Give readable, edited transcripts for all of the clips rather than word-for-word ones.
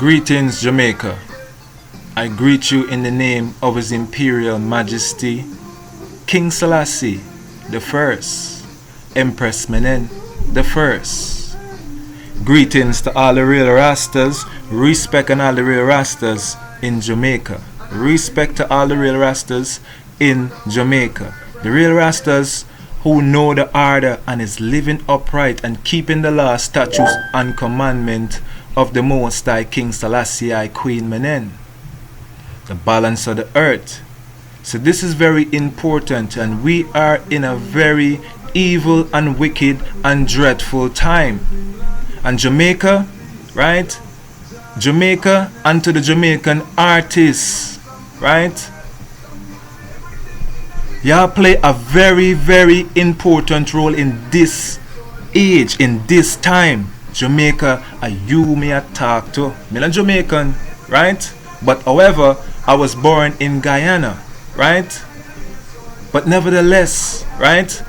Greetings, Jamaica. I greet you in the name of His Imperial Majesty, King Selassie the First, Empress Menen the First. Greetings to all the real Rastas, respect on all the real Rastas in Jamaica. Respect to all the real Rastas in Jamaica. The real Rastas who know the order and is living upright and keeping the law, statutes, and commandment of the Most High King Selassie I Queen Menen. The balance of the earth. So this is very important, and we are in a very evil and wicked and dreadful time. And Jamaica, right? Jamaica, and to the Jamaican artists, right? Y'all play a very, very important role in this age, in this time. Jamaica, you may talk to. I'm Jamaican, right? But however, I was born in Guyana, right? But nevertheless, right?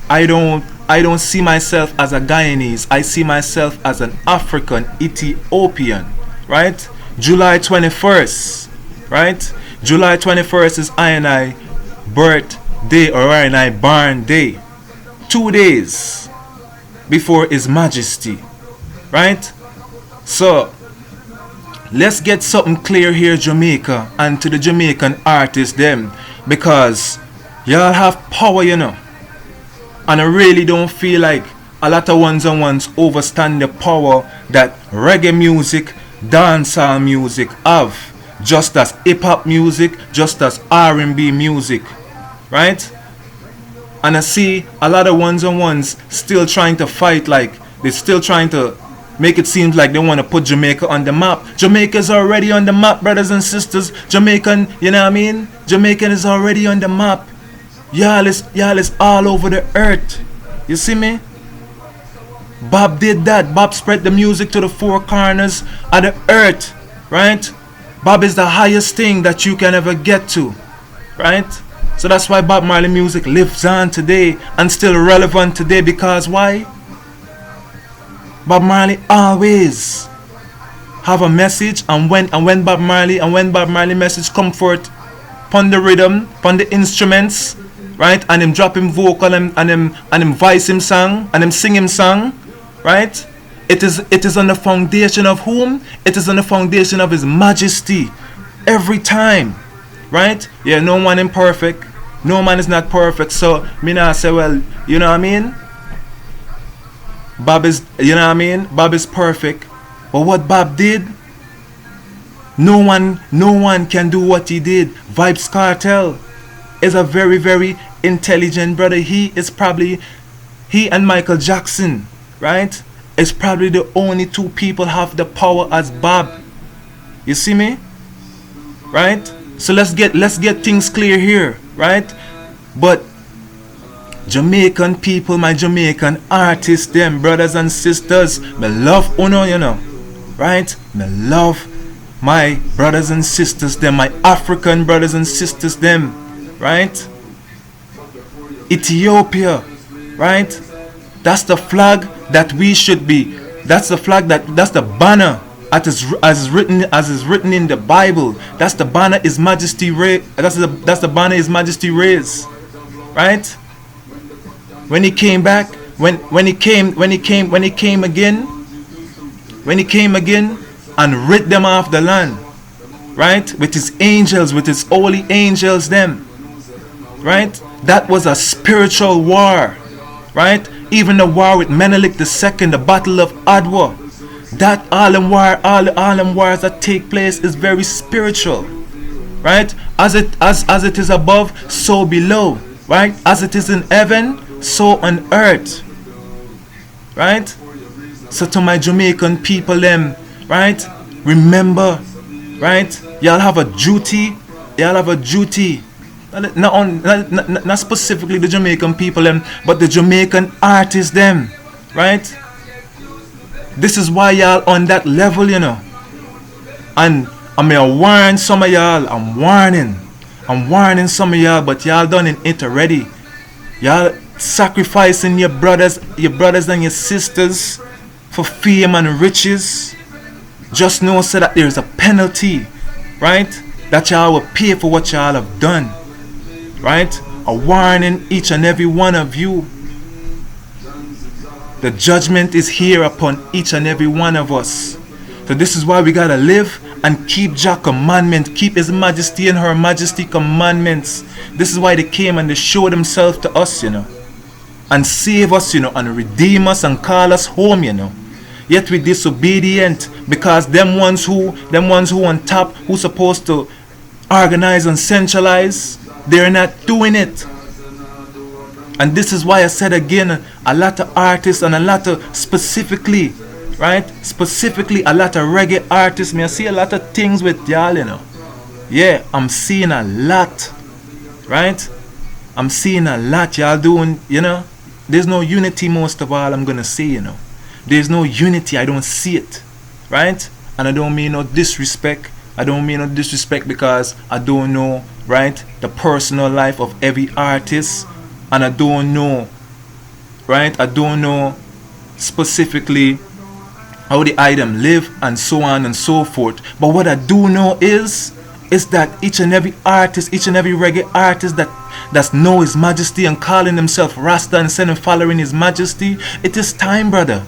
I don't see myself as a Guyanese. I see myself as an African Ethiopian, right? July 21st, right? July 21st is I birthday, or I born day. 2 days before His Majesty, right? So let's get something clear here, Jamaica, and to the Jamaican artists them, because y'all have power, you know. And I really don't feel like a lot of ones and ones overstand the power that reggae music, dancehall music have, just as hip-hop music, just as R&B music, right? And I see a lot of ones and ones still trying to fight, like they're still trying to make it seem like they want to put Jamaica on the map. Jamaica's already on the map, brothers and sisters. Jamaican, you know what I mean? Jamaican is already on the map. Y'all is all over the earth. You see me? Bob did that. Bob spread the music to the four corners of the earth, right? Bob is the highest thing that you can ever get to, right? So that's why Bob Marley music lives on today and still relevant today, because why? Bob Marley always have a message, and when Bob Marley message come forth upon the rhythm, upon the instruments, right, and him drop him vocal and him voice him song and him sing him song, right? It is on the foundation of whom? It is on the foundation of His Majesty every time, right? Yeah, no one is perfect. No man is not perfect. So me not say, well, you know what I mean? Bob is, you know what I mean? Bob is perfect. But what Bob did, no one can do what he did. Vybz Kartel is a very, very intelligent brother. He and Michael Jackson, right, is probably the only two people have the power as Bob. You see me? Right? So let's get things clear here, right? But Jamaican people, my Jamaican artists, them brothers and sisters, me love Uno, you know, right? Me love my brothers and sisters, them, my African brothers and sisters, them, right? Ethiopia, right? That's the flag that we should be. That's the flag that's the banner as is written in the Bible. That's the banner His Majesty that's the banner His Majesty raised, right? When he came back, when he came again and rid them off the land, right? With His angels, with His holy angels, them, right? That was a spiritual war, right? Even the war with Menelik II, the Battle of Adwa, that all them wars that take place is very spiritual, right? As it is above, so below, right? As it is in heaven, so on earth, right? So to my Jamaican people, them, right? Remember, right? Y'all have a duty. Not specifically the Jamaican people, them, but the Jamaican artists, them, right? This is why y'all on that level, you know. And I may warn some of y'all. I'm warning some of y'all, but y'all done in it already. Y'all sacrificing your brothers and your sisters for fame and riches, Just know so that there's a penalty, right? That y'all will pay for what y'all have done, right? A warning each and every one of you. The judgment is here upon each and every one of us. So this is why we gotta live and keep Jah commandment, keep His Majesty and Her Majesty commandments. This is why they came and they showed themselves to us, and save us, and redeem us and call us home, Yet we disobedient because them ones who on top, who supposed to organize and centralize, they're not doing it. And this is why I said again, a lot of artists and a lot of specifically a lot of reggae artists, I see a lot of things with y'all, Yeah, I'm seeing a lot, right? I'm seeing a lot y'all doing, There's no unity most of all, I'm gonna say, There's no unity, I don't see it, right? And I don't mean no disrespect. Because I don't know, right, the personal life of every artist. And I don't know, right? I don't know specifically how the item live and so on and so forth. But what I do know is that each and every artist, each and every reggae artist that know His Majesty and calling himself Rasta and saying and following His Majesty, it is time, brother.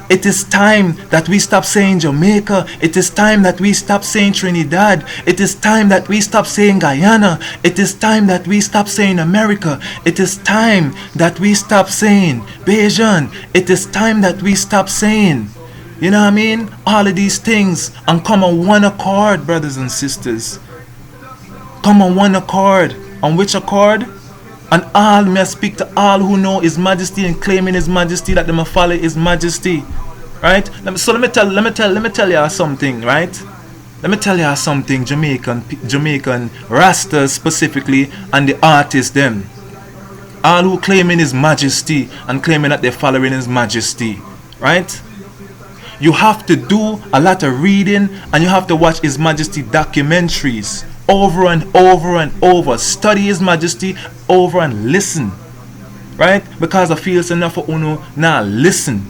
It is time that we stop saying Jamaica. It is time that we stop saying Trinidad. It is time that we stop saying Guyana. It is time that we stop saying America. It is time that we stop saying Bajan. It is time that we stop saying, you know what I mean? All of these things and come on one accord, brothers and sisters. Come on one accord. On which accord? And all may I speak to all who know His Majesty and claiming His Majesty, that they may follow His Majesty, right? So let me tell y'all something, right? Let me tell y'all something, Jamaican Rastas specifically, and the artists them, all who claiming His Majesty and claiming that they're following His Majesty, right? You have to do a lot of reading and you have to watch His Majesty documentaries over and over and over. Study His Majesty over and listen, right? Because I feel it's enough for Uno now listen.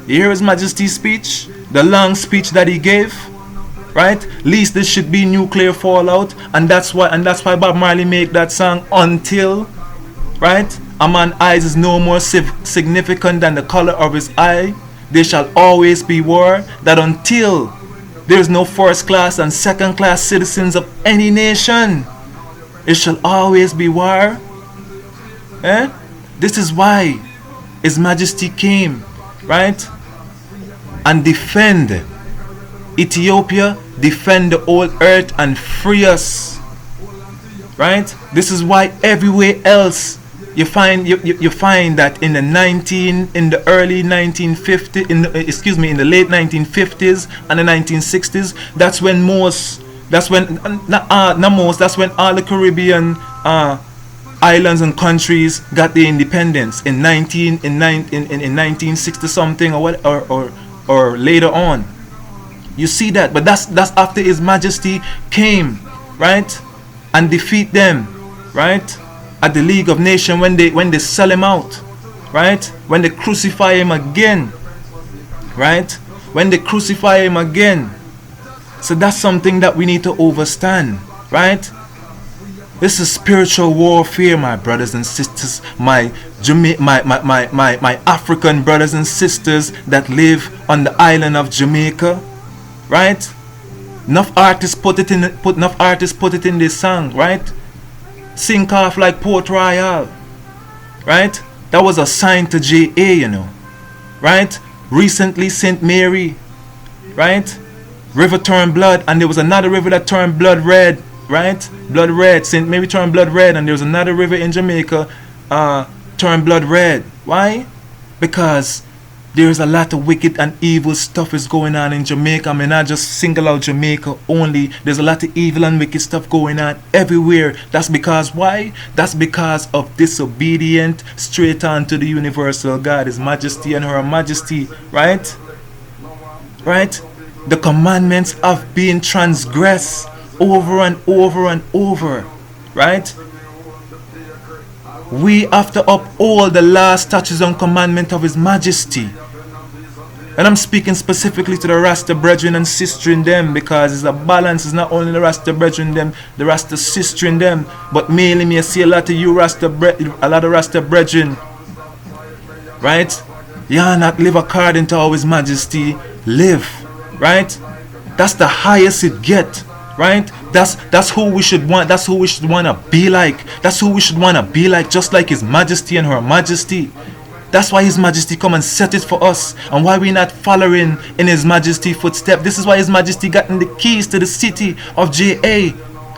You hear His Majesty's speech, the long speech that he gave, right? Least this should be nuclear fallout, and that's why Bob Marley made that song Until, right? A man's eyes is no more significant than the color of his eye. There shall always be war. That until there is no first class and second class citizens of any nation, it shall always be war. This is why His Majesty came, right? And defend Ethiopia, defend the whole earth and free us, right? This is why everywhere else you find that in the early 1950s, in the late 1950s and the 1960s, that's when all the Caribbean islands and countries got their independence in 1960 something or later on. You see that, but that's after His Majesty came, right, and defeat them, right, at the League of Nations when they sell him out, right, when they crucify him again, right, when they crucify him again. So that's something that we need to understand, right? This is spiritual warfare, my brothers and sisters, my African brothers and sisters that live on the island of Jamaica, right? Enough artists put it in this song, right? Sink off like Port Royal, right? That was a sign to JA, right? Recently St. Mary, right? River turned blood, and there was another river that turned blood red, right? Blood red. St. Mary turned blood red, and there was another river in Jamaica turned blood red. Why? Because there's a lot of wicked and evil stuff is going on in Jamaica. I mean, not just single out Jamaica only. There's a lot of evil and wicked stuff going on everywhere. That's because why? That's because of disobedient straight on to the universal God, His Majesty and Her Majesty, right? Right? The commandments of being transgressed over and over and over, right? We have to uphold the law, statutes and commandment of His Majesty, And I'm speaking specifically to the Rasta brethren and sister in them, because it's a balance. It's not only the Rasta brethren them, the Rasta sister in them, but mainly me I see a lot of you a lot of Rasta brethren, right? Yeah, not live according to how His Majesty live, right? That's the highest it get, right? That's who we should want. That's who we should wanna be like. That's who we should wanna be like, just like His Majesty and Her Majesty. That's why His Majesty come and set it for us, and why we not following in His Majesty footstep. This is why His Majesty gotten the keys to the city of JA,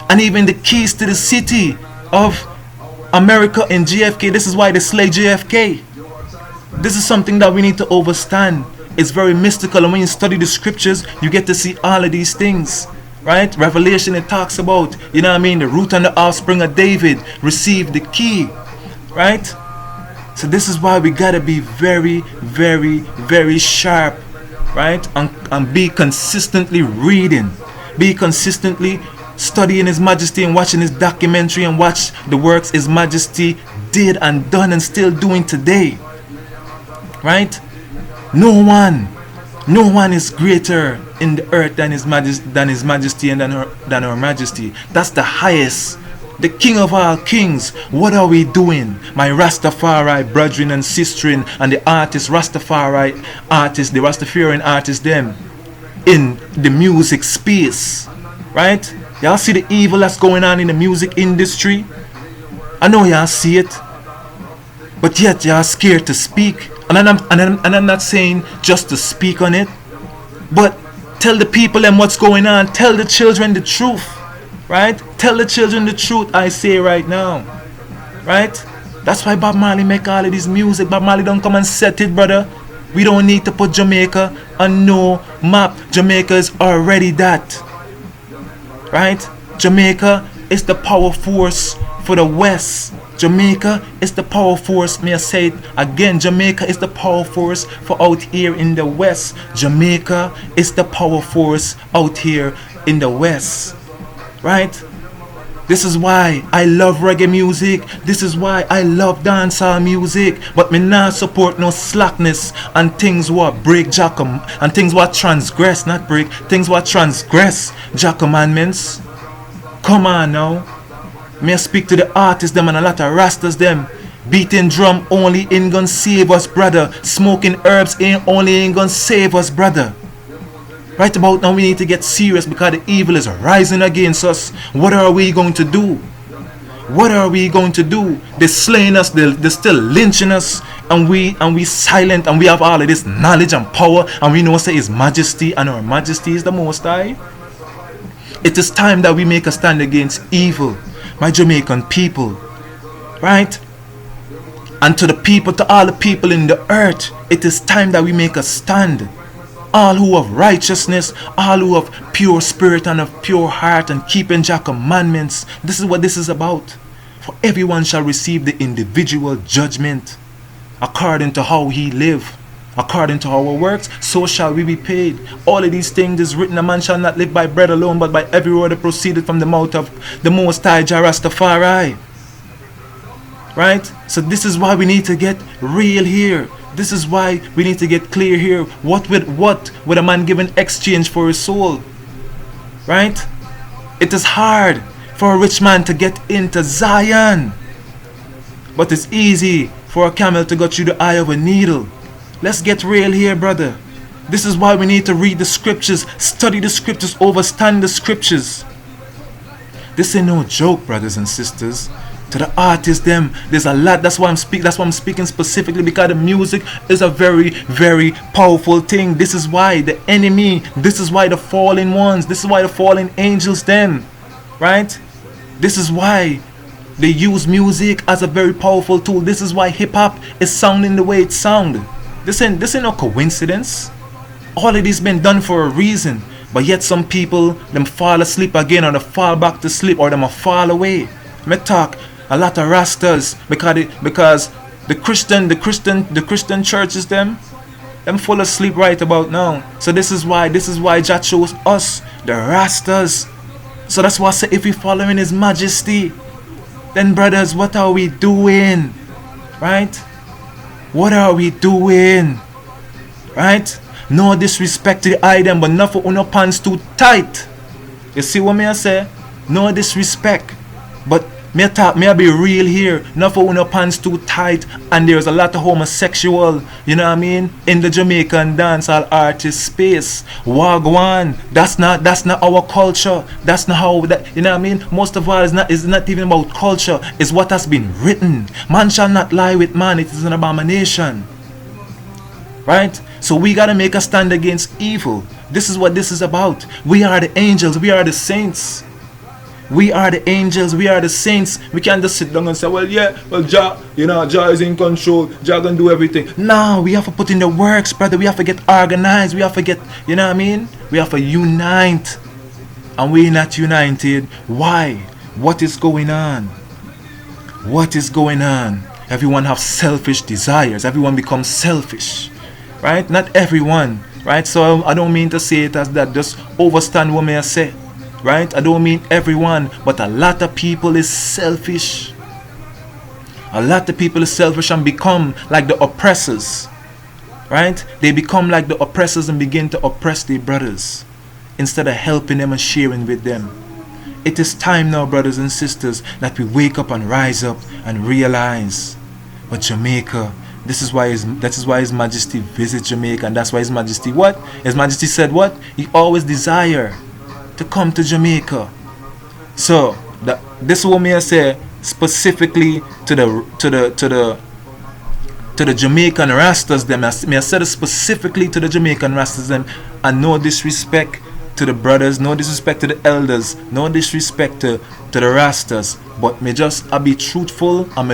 and even the keys to the city of America in JFK. This is why they slay JFK. This is something that we need to understand. It's very mystical, and when you study the scriptures, you get to see all of these things, right? Revelation, it talks about, you know what I mean, the root and the offspring of David received the key, right? So this is why we gotta be very, very, very sharp, right? And be consistently reading, be consistently studying His Majesty and watching His documentary, and watch the works His Majesty did and done and still doing today, right? No one is greater in the earth than His Majesty and than Her Majesty. That's the highest, the King of all kings. What are we doing, my Rastafari brethren and sistren, and the artists, Rastafari artists, the Rastafarian artists, them in the music space, right? Y'all see the evil that's going on in the music industry? I know y'all see it, but yet y'all scared to speak. And I'm not saying just to speak on it, but tell the people them what's going on. Tell the children the truth, right? Tell the children the truth, I say right now, right? That's why Bob Marley make all of this music. Bob Marley don't come and set it, brother. We don't need to put Jamaica on no map. Jamaica is already that, right? Jamaica is the power force for the West. Jamaica is the power force. May I say it again? Jamaica is the power force for out here in the West. Jamaica is the power force out here in the West, right? This is why I love reggae music. This is why I love dancehall music. But me not support no slackness and things what break Jah and things what transgress, not break, things what transgress Jah commandments. Come on now. May I speak to the artists them and a lot of rastas them. Beating drum only ain't gonna save us, brother. Smoking herbs only ain't gonna save us, brother. Right about now we need to get serious, because the evil is rising against us. What are we going to do? What are we going to do? They're slaying us, they're still lynching us, and we silent, and we have all of this knowledge and power, and we know say His Majesty and Her Majesty is the Most High. It is time that we make a stand against evil, my Jamaican people, right? And to the people, to all the people in the earth, it is time that we make a stand. All who have righteousness, all who have pure spirit and of pure heart and keeping Jah commandments. This is what this is about. For everyone shall receive the individual judgment according to how he live, according to our works, so shall we be paid. All of these things is written, a man shall not live by bread alone, but by every word that proceeded from the mouth of the Most High Jah Rastafari. Right? So this is why we need to get real here. This is why we need to get clear here. What would a man give in exchange for his soul? Right? It is hard for a rich man to get into Zion, but it's easy for a camel to go through the eye of a needle. Let's get real here, brother. This is why we need to read the scriptures, study the scriptures, understand the scriptures. This ain't no joke, brothers and sisters. To the artists them, there's a lot. That's why I'm speaking specifically, because the music is a very, very powerful thing. This is why the enemy, this is why the fallen ones, this is why the fallen angels them, right? This is why they use music as a very powerful tool. This is why hip-hop is sounding the way it sounds. This ain't no coincidence. All of this been done for a reason. But yet some people, them fall asleep again, or they fall back to sleep, or them fall away. Me talk a lot of rastas, because the Christian churches them full asleep right about now. So this is why Jah chose us, the rastas. So that's why I say, if we following His Majesty, then brothers, what are we doing? Right? What are we doing? Right? No disrespect to the item, but not for uno pants too tight. You see what me I say? No disrespect. But me I talk, me I be real here. Not for uno pants too tight. And there's a lot of homosexual, you know what I mean, in the Jamaican dancehall artist space. Wagwan. That's not our culture. That's not how that, you know what I mean? Most of all is not even about culture. It's what has been written. Man shall not lie with man, it is an abomination. Right? So we gotta make a stand against evil. This is what this is about. We are the angels, we are the saints. We are the angels, we are the saints. We can't just sit down and say, well, yeah, well, Jah, you know, Jah is in control, Jah can do everything. No, we have to put in the works, brother. We have to get organized. We have to get, you know what I mean? We have to unite. And we're not united. Why? What is going on? What is going on? Everyone have selfish desires. Everyone becomes selfish. Right? Not everyone. Right? So I don't mean to say it as that. Just overstand what may I say. Right? I don't mean everyone, but a lot of people is selfish. A lot of people is selfish and become like the oppressors. Right? They become like the oppressors and begin to oppress their brothers instead of helping them and sharing with them. It is time now, brothers and sisters, that we wake up and rise up and realize, but Jamaica, that is why His Majesty visits Jamaica, and that's why His Majesty what? His Majesty said what? He always desire to come to Jamaica. So this is what me I say specifically to the Jamaican Rastas them. I said it specifically to the Jamaican Rastas them, and no disrespect to the brothers, no disrespect to the elders, no disrespect to the Rastas, but I be truthful and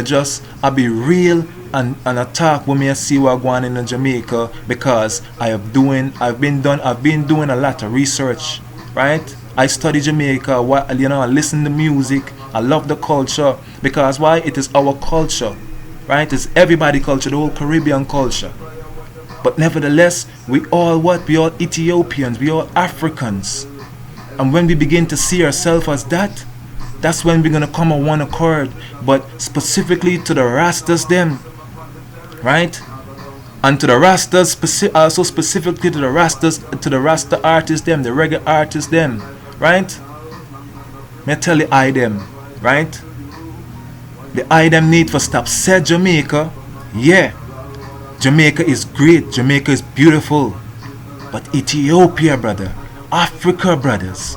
I be real and attack when me I see what going on in Jamaica, because I've been doing a lot of research. Right? I study Jamaica, I listen to music, I love the culture, because why? It is our culture, right? It's everybody's culture, the whole Caribbean culture. But nevertheless, we all what? We all Ethiopians, we all Africans. And when we begin to see ourselves as that, that's when we're going to come on one accord. But specifically to the Rastas them, right? And to the Rastas, also specifically to the Rastas, to the Rasta artists them, the reggae artists them, right? Me tell the I them, right? The I them need for stop. Said Jamaica, yeah, Jamaica is great, Jamaica is beautiful, but Ethiopia, brother, Africa, brothers,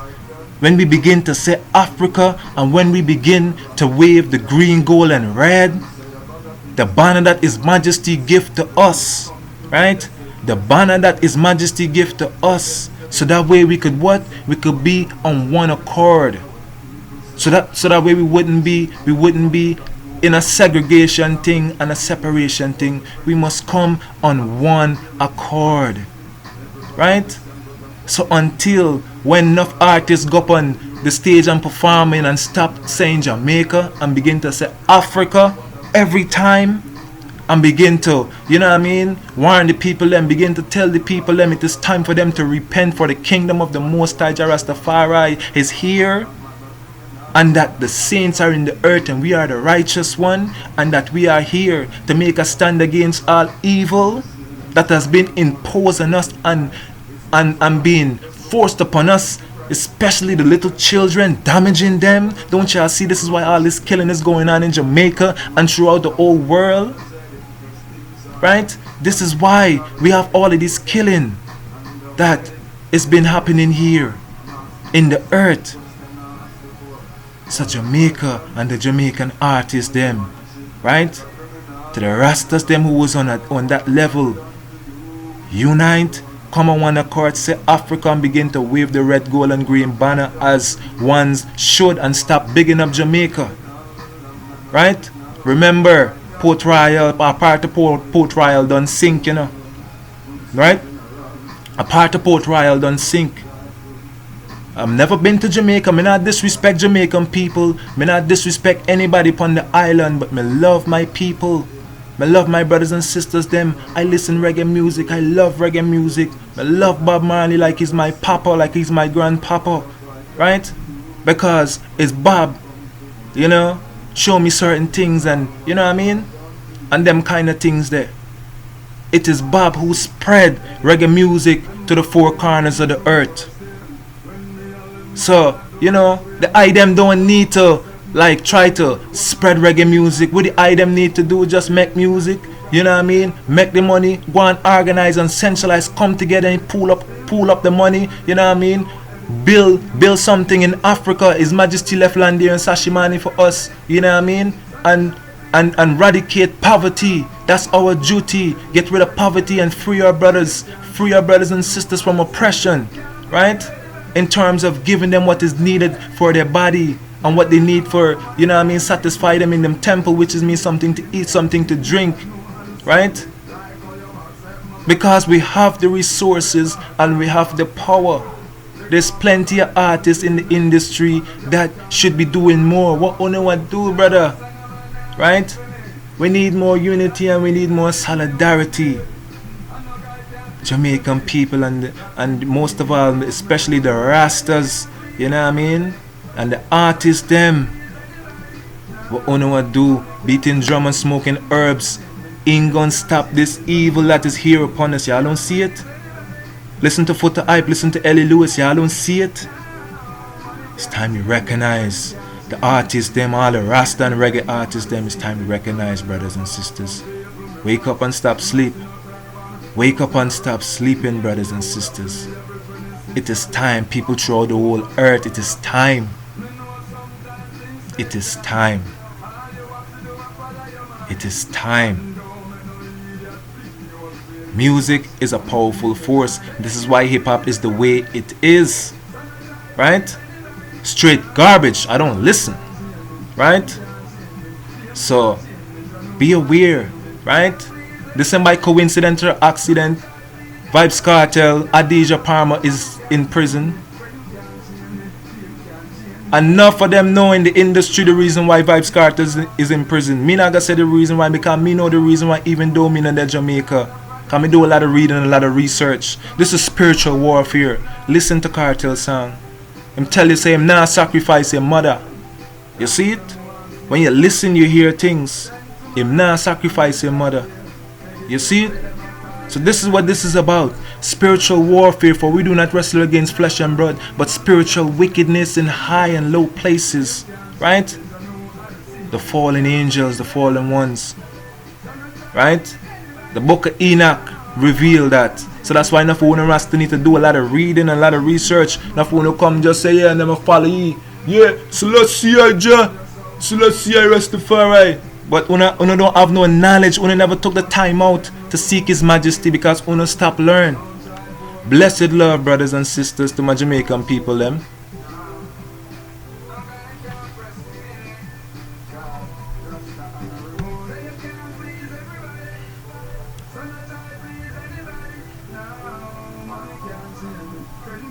when we begin to say Africa, and when we begin to wave the green, gold, and red, the banner that His Majesty gift to us, right? The banner that His Majesty gift to us, so that way we could what? We could be on one accord. So that way we wouldn't be in a segregation thing and a separation thing. We must come on one accord, right? So until when enough artists go up on the stage and performing and stop saying Jamaica and begin to say Africa every time, and begin to, you know what I mean, warn the people and begin to tell the people them it is time for them to repent, for the kingdom of the Most High Rastafari is here, and that the saints are in the earth and we are the righteous one, and that we are here to make a stand against all evil that has been imposed on us and being forced upon us, especially the little children, damaging them. Don't y'all see this is why all this killing is going on in Jamaica and throughout the whole world? Right? This is why we have all of this killing that is been happening here in the earth. So Jamaica and the Jamaican artists them, right? To the Rastas them who was on that level, unite, come on one accord, say Africa, and begin to wave the red, gold, and green banner as ones should, and stop bigging up Jamaica. Right? Remember, Port Royal, a part of Port Royal done sink, you know. Right? A part of Port Royal done sink. I've never been to Jamaica. Me not disrespect Jamaican people. Me not disrespect anybody upon the island, but me love my people. Me love my brothers and sisters them. I listen reggae music. I love reggae music. I love Bob Marley like he's my papa, like he's my grandpapa. Right? Because it's Bob, you know, show me certain things, and you know what I mean? And them kind of things there. It is Bob who spread reggae music to the four corners of the earth. So, the item don't need to like try to spread reggae music. What the item need to do, just make music. You know what I mean? Make the money, go and organize and centralize, come together and pull up the money. You know what I mean? Build something in Africa. His Majesty left land there in Sashimani for us. You know what I mean? And eradicate poverty. That's our duty. Get rid of poverty and free our brothers and sisters from oppression, right? In terms of giving them what is needed for their body and what they need for, satisfy them in them temple, which is means something to eat, something to drink, right? Because we have the resources and we have the power. There's plenty of artists in the industry that should be doing more. What only want do, brother? Right? We need more unity and we need more solidarity. Jamaican people and most of all, especially the Rastas, you know what I mean? And the artists them. What only want do? Beating drum and smoking herbs ain't gonna stop this evil that is here upon us. Y'all don't see it? Listen to Foota Hype, listen to Ellie Lewis. Y'all don't see it? It's time you recognize the artists them, all the Rasta and reggae artists them. It's time to recognize, brothers and sisters. Wake up and stop sleep. Wake up and stop sleeping, brothers and sisters. It is time, people throughout the whole earth. It is time. It is time. It is time. Music is a powerful force. This is why hip-hop is the way it is. Right? Straight garbage. I don't listen. Right? So, be aware. Right? This is by coincidental accident. Vybz Kartel, Adidja Palmer is in prison. Enough of them know in the industry the reason why Vybz Kartel is in prison. Me not gonna say the reason why, because me know the reason why, even though me not in Jamaica. Cause me do a lot of reading and a lot of research. This is spiritual warfare. Listen to Kartel song. Him tell you say him not sacrifice your mother. You see it? When you listen you hear things. Him not sacrifice your mother. You see it? So this is what this is about. Spiritual warfare, for we do not wrestle against flesh and blood, but spiritual wickedness in high and low places. Right? The fallen angels, the fallen ones. Right? The book of Enoch revealed that. So that's why enough one Rasta need to do a lot of reading and a lot of research. Enough one come just say, yeah, and them follow you. Yeah, so let's see Rastafari. But una don't have no knowledge. Una never took the time out to seek His Majesty because una stop learn. Blessed love, brothers and sisters, to my Jamaican people them.